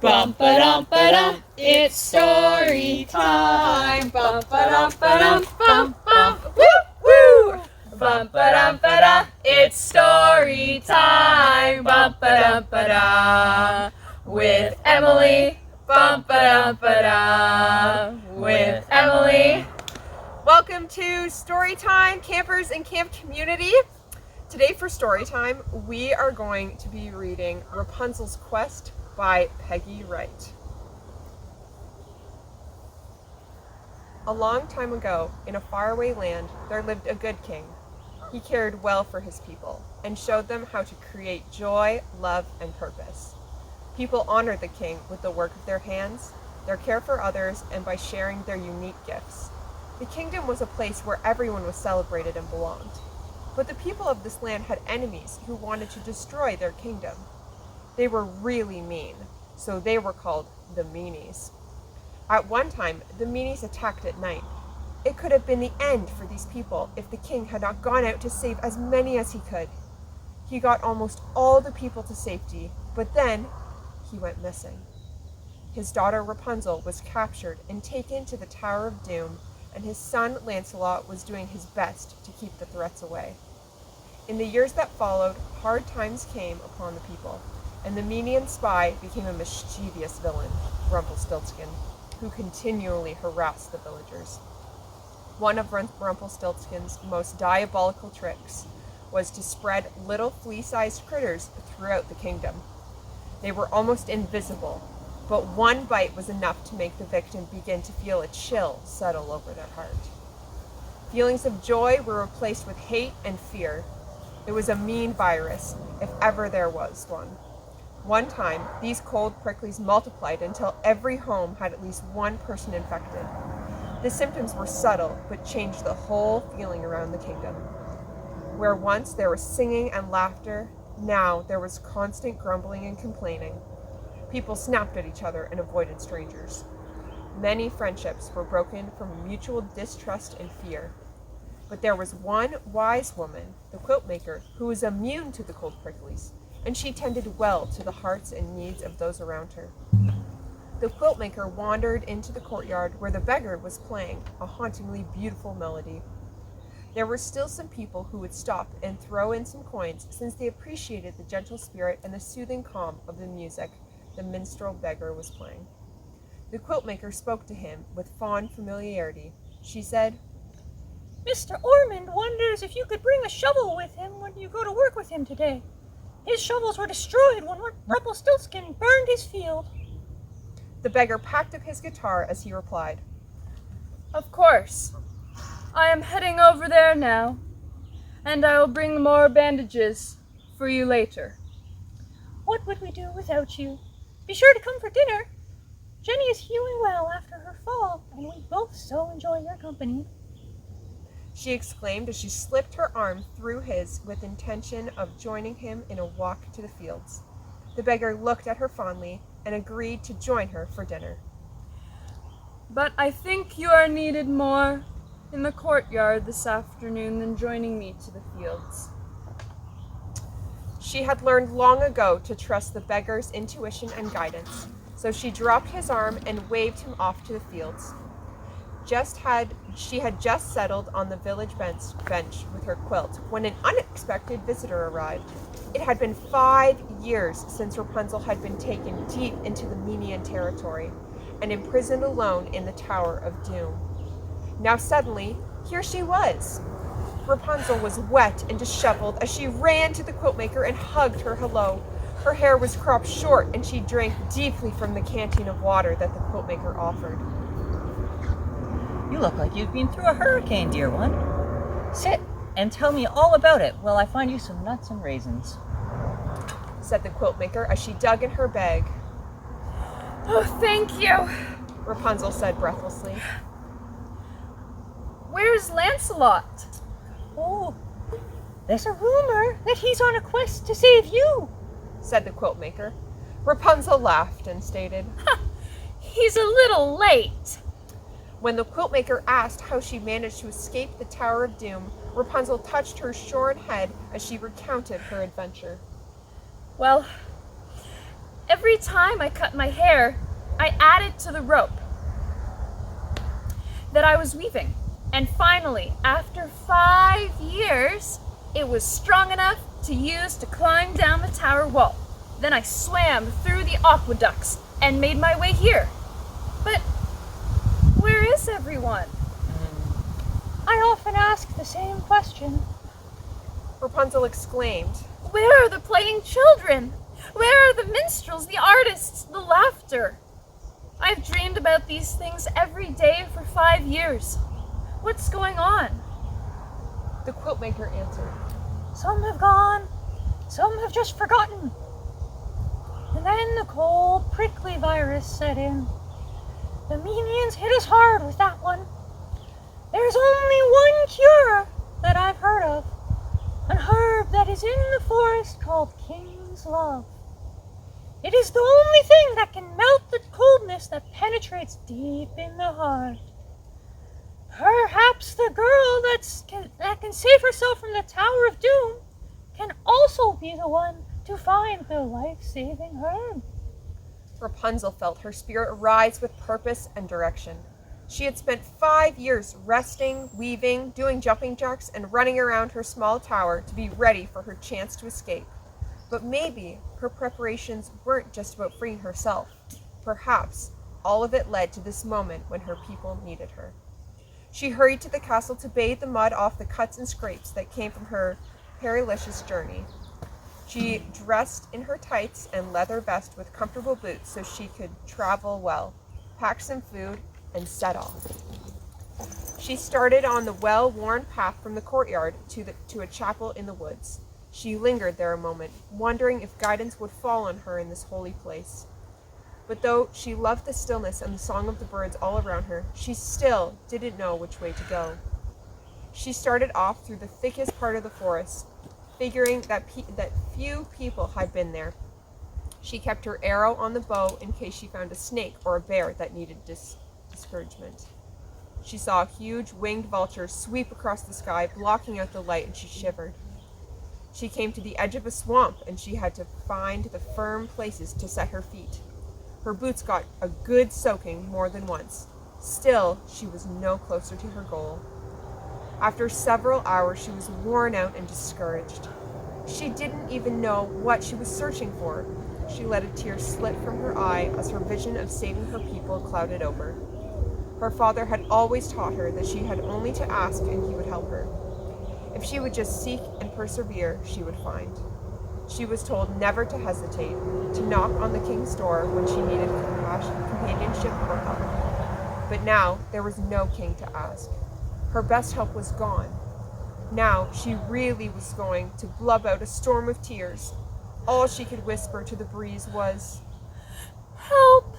Bum ba dum ba dum, it's story time. Bum ba dum ba dum, bum bum, woo woo. Bum ba dum ba dum, it's story time. Bum ba dum ba dum, with Emily. Bum ba dum ba dum, with Emily. Welcome to Storytime, campers and camp community. Today for Storytime, we are going to be reading Rapunzel's Quest by Peggy Wright. A long time ago, in a faraway land, there lived a good king. He cared well for his people and showed them how to create joy, love, and purpose. People honored the king with the work of their hands, their care for others, and by sharing their unique gifts. The kingdom was a place where everyone was celebrated and belonged. But the people of this land had enemies who wanted to destroy their kingdom. They were really mean, so they were called the Meanies. At one time, the Meanies attacked at night. It could have been the end for these people if the king had not gone out to save as many as he could. He got almost all the people to safety, but then he went missing. His daughter Rapunzel was captured and taken to the Tower of Doom, and his son Lancelot was doing his best to keep the threats away. In the years that followed, hard times came upon the people, and the Meanian spy became a mischievous villain, Rumpelstiltskin, who continually harassed the villagers. One of Rumpelstiltskin's most diabolical tricks was to spread little flea-sized critters throughout the kingdom. They were almost invisible, but one bite was enough to make the victim begin to feel a chill settle over their heart. Feelings of joy were replaced with hate and fear. It was a mean virus, if ever there was one. One time, these cold pricklies multiplied until every home had at least one person infected. The symptoms were subtle, but changed the whole feeling around the kingdom. Where once there was singing and laughter, now there was constant grumbling and complaining. People snapped at each other and avoided strangers. Many friendships were broken from mutual distrust and fear. But there was one wise woman, the quilt maker, who was immune to the cold pricklies, and she tended well to the hearts and needs of those around her. The quilt maker wandered into the courtyard where the beggar was playing a hauntingly beautiful melody. There were still some people who would stop and throw in some coins, since they appreciated the gentle spirit and the soothing calm of the music the minstrel beggar was playing. The quilt maker spoke to him with fond familiarity. She said, "Mr. Ormond wonders if you could bring a shovel with him when you go to work with him today. His shovels were destroyed when Rumpelstiltskin burned his field." The beggar packed up his guitar as he replied, Of course. I am heading over there now, and I will bring more bandages for you later. "What would we do without you? Be sure to come for dinner. Jenny is healing well after her fall, and we both so enjoy your company." she exclaimed as she slipped her arm through his with intention of joining him in a walk to the fields. The beggar looked at her fondly and agreed to join her for dinner. But I think you are needed more in the courtyard this afternoon than joining me to the fields. She had learned long ago to trust the beggar's intuition and guidance, so she dropped his arm and waved him off to the fields. She had just settled on the village bench with her quilt when an unexpected visitor arrived. It had been 5 years since Rapunzel had been taken deep into the Meanian territory and imprisoned alone in the Tower of Doom. Now suddenly, here she was. Rapunzel was wet and disheveled as she ran to the quilt maker and hugged her hello. Her hair was cropped short and she drank deeply from the canteen of water that the quilt maker offered. "You look like you've been through a hurricane, dear one. Sit and tell me all about it while I find you some nuts and raisins," said the quilt maker as she dug in her bag. Oh, thank you. Rapunzel said breathlessly. Where's Lancelot? "Oh, there's a rumor that he's on a quest to save you," said the quilt maker. Rapunzel laughed and stated, He's a little late. When the quilt maker asked how she managed to escape the Tower of Doom, Rapunzel touched her shorn head as she recounted her adventure. Well, Every time I cut my hair, I added to the rope that I was weaving. And finally, after 5 years, it was strong enough to use to climb down the tower wall. Then I swam through the aqueducts and made my way here. But where is everyone? I often ask the same question. Rapunzel exclaimed. Where are the playing children? Where are the minstrels, the artists, the laughter? I've dreamed about these things every day for 5 years. What's going on? The quiltmaker answered. Some have gone, some have just forgotten. And then the cold, prickly virus set in. The minions hit us hard with that one. There's only one cure that I've heard of. An herb that is in the forest called King's Love. It is the only thing that can melt the coldness that penetrates deep in the heart. Perhaps the girl that can save herself from the Tower of Doom can also be the one to find the life-saving herb. Rapunzel felt her spirit rise with purpose and direction. She had spent 5 years resting, weaving, doing jumping jacks, and running around her small tower to be ready for her chance to escape. But maybe her preparations weren't just about freeing herself. Perhaps all of it led to this moment when her people needed her. She hurried to the castle to bathe the mud off the cuts and scrapes that came from her perilous journey. She dressed in her tights and leather vest with comfortable boots so she could travel well, packed some food, and set off. She started on the well-worn path from the courtyard to a chapel in the woods. She lingered there a moment, wondering if guidance would fall on her in this holy place. But though she loved the stillness and the song of the birds all around her, she still didn't know which way to go. She started off through the thickest part of the forest, figuring that few people had been there. She kept her arrow on the bow in case she found a snake or a bear that needed discouragement. She saw a huge winged vulture sweep across the sky, blocking out the light, and she shivered. She came to the edge of a swamp, and she had to find the firm places to set her feet. Her boots got a good soaking more than once. Still, she was no closer to her goal. After several hours, she was worn out and discouraged. She didn't even know what she was searching for. She let a tear slip from her eye as her vision of saving her people clouded over. Her father had always taught her that she had only to ask and he would help her. If she would just seek and persevere, she would find. She was told never to hesitate, to knock on the king's door when she needed companionship or help. But now there was no king to ask. Her best help was gone. Now she really was going to blub out a storm of tears. All she could whisper to the breeze was, Help!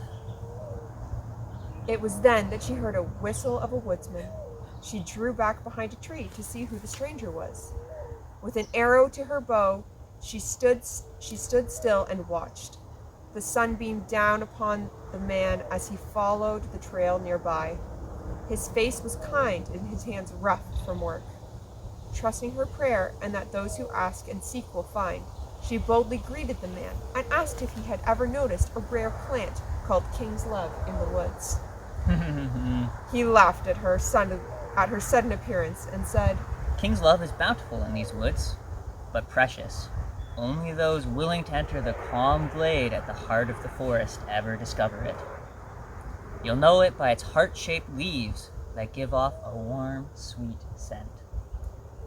It was then that she heard a whistle of a woodsman. She drew back behind a tree to see who the stranger was. With an arrow to her bow, she stood still and watched. The sun beamed down upon the man as he followed the trail nearby. His face was kind and his hands rough from work. Trusting her prayer and that those who ask and seek will find, she boldly greeted the man and asked if he had ever noticed a rare plant called King's Love in the woods. He laughed at her sudden appearance and said, King's Love is bountiful in these woods, but precious. Only those willing to enter the calm glade at the heart of the forest ever discover it. You'll know it by its heart-shaped leaves that give off a warm, sweet scent.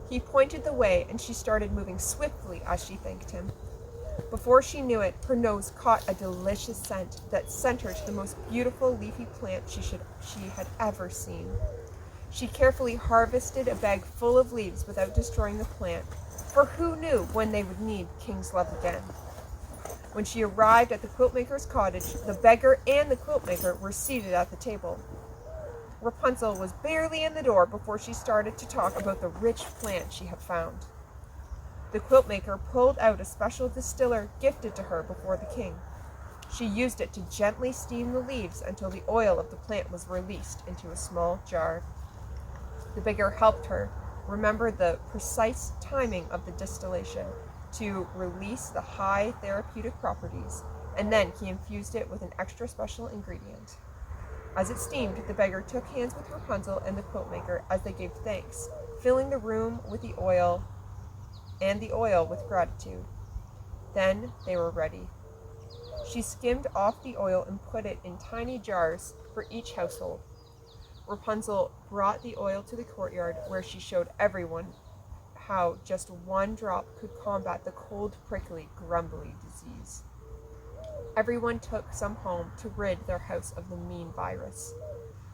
He pointed the way, and she started moving swiftly as she thanked him. Before she knew it, her nose caught a delicious scent that sent her to the most beautiful leafy plant she had ever seen. She carefully harvested a bag full of leaves without destroying the plant, for who knew when they would need King's Love again. When she arrived at the quiltmaker's cottage, the beggar and the quiltmaker were seated at the table. Rapunzel was barely in the door before she started to talk about the rich plant she had found. The quiltmaker pulled out a special distiller gifted to her before the king. She used it to gently steam the leaves until the oil of the plant was released into a small jar. The beggar helped her remember the precise timing of the distillation to release the high therapeutic properties and then he infused it with an extra special ingredient. As it steamed, the beggar took hands with Rapunzel and the quiltmaker as they gave thanks, filling the room with the oil with gratitude. Then they were ready. She skimmed off the oil and put it in tiny jars for each household. Rapunzel brought the oil to the courtyard where she showed everyone how just one drop could combat the cold, prickly, grumbly disease. Everyone took some home to rid their house of the mean virus.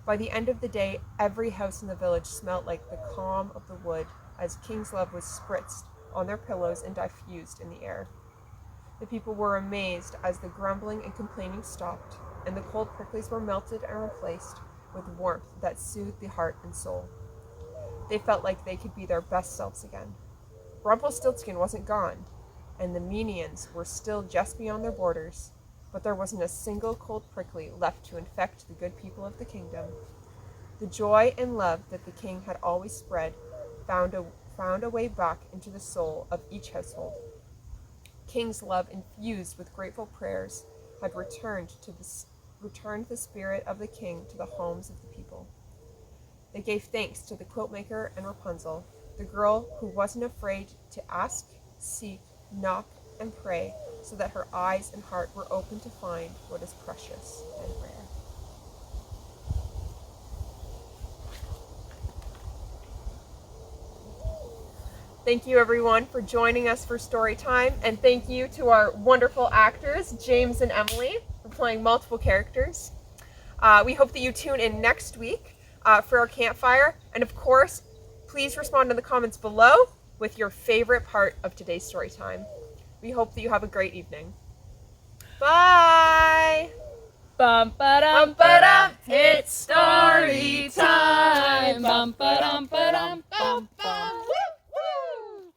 By the end of the day, every house in the village smelled like the calm of the wood as King's love was spritzed on their pillows and diffused in the air. The people were amazed as the grumbling and complaining stopped, and the cold pricklies were melted and replaced with warmth that soothed the heart and soul. They felt like they could be their best selves again. Rumpelstiltskin wasn't gone, and the minions were still just beyond their borders, but there wasn't a single cold prickly left to infect the good people of the kingdom. The joy and love that the king had always spread found a way back into the soul of each household. King's love, infused with grateful prayers, had returned the spirit of the king to the homes of the people. They gave thanks to the quiltmaker and Rapunzel, the girl who wasn't afraid to ask, seek, knock, and pray, so that her eyes and heart were open to find what is precious and rare. Thank you, everyone, for joining us for story time, and thank you to our wonderful actors, James and Emily, for playing multiple characters. We hope that you tune in next week for our campfire, and of course, please respond in the comments below with your favorite part of today's story time. We hope that you have a great evening. Bye! Bum ba dum ba dum, it's story